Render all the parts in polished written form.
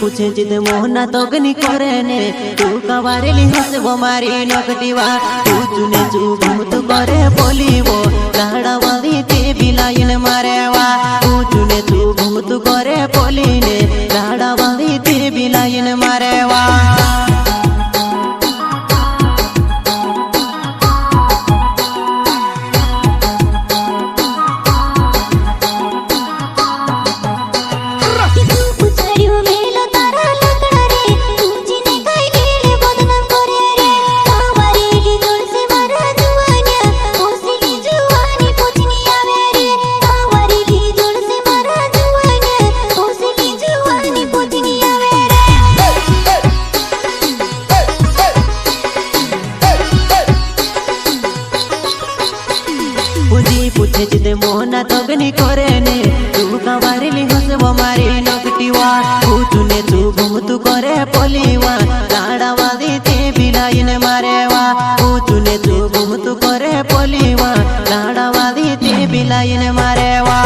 पूछे जिद मोहना तो गनी करे ने तू कवारेली हसे वो मारी नकटीवा तू चुने चू घूमत करे बोली वो लाड़ा वाली ते बिलाइन मारेवा तू चुने चू घूमत करे बोली ने लाड़ा वाली ते बिलाइन मारेवा पूछे जिदे मोहना तो गनी करे ने तू कवारेली हसे वो मारी नकटीवा तू चुने तू घूमतु करे पोलीवा लाड़ा वाली ते बिलाइन मारेवा तू चुने तू घूमतु करे पोलीवा लाड़ा वाली ते बिलाइन मारेवा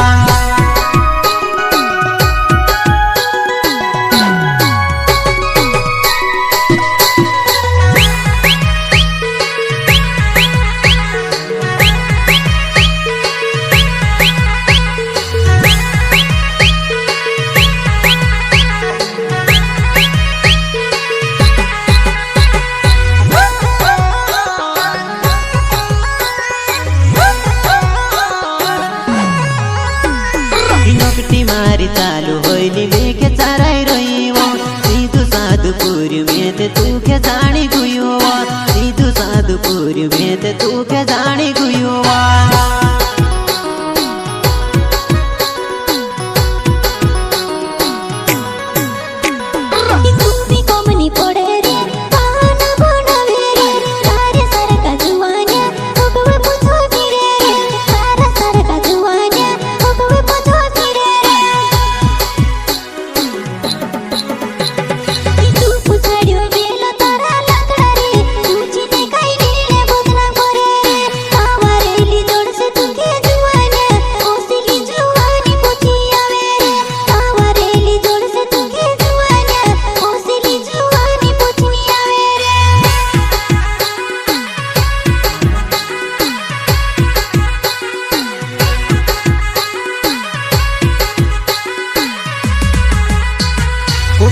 मारी चालू होइली मेखे चाराई रहीवा सीधु साधुपुर में ते तू के जानी गुयुवा सीधु साधुपुर में ते तू के जानी गुयुवा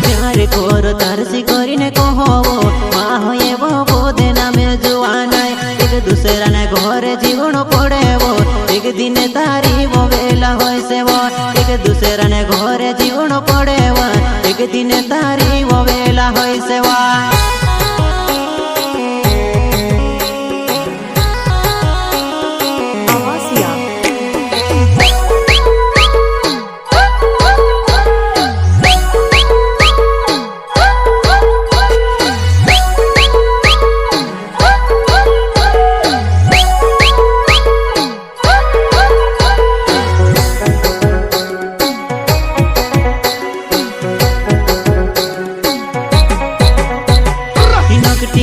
प्यारे कोर तरसी करीने कहोवो माहो ये वो बोधे नामे जुआनाय एक दूसरा ने घरे जीवन पड़ेवो एक दिन तारी वो वेला होय से वो एक दूसरा ने घरे जीवन पड़ेवो एक दिन तारी वो वेला होय से वो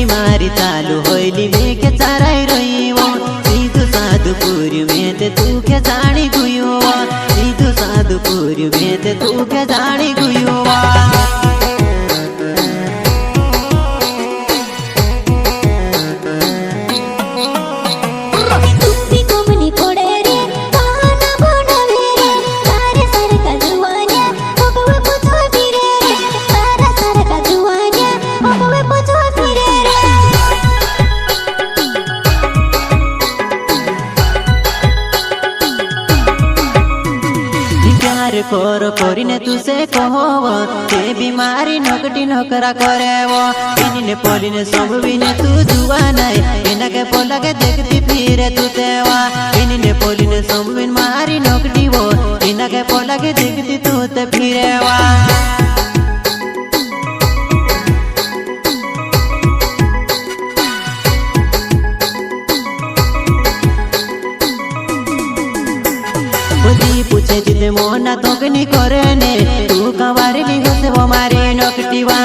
मारी चालू होइली मेखे चाराई रहीवा सीधु साधुपुर में ते तू के जानी गुयुवा सीधु साधुपुर में ते तू के जानी गुयुवा कोर कोरीने तुसे कहोवो ते बीमारी नकटी नकरा करेवो इनिने पोलिने संभविने तू जुवानाय इनके पोलगे देखती फिरे तू तेवा इनिने पोलिने संभविन मारी नकटी वो इनके पोलगे देखती तू ते फिरेवा पूछे जिदे मोहना तो गनी करे ने तू कवारेली हसे वो मारी नकटीवा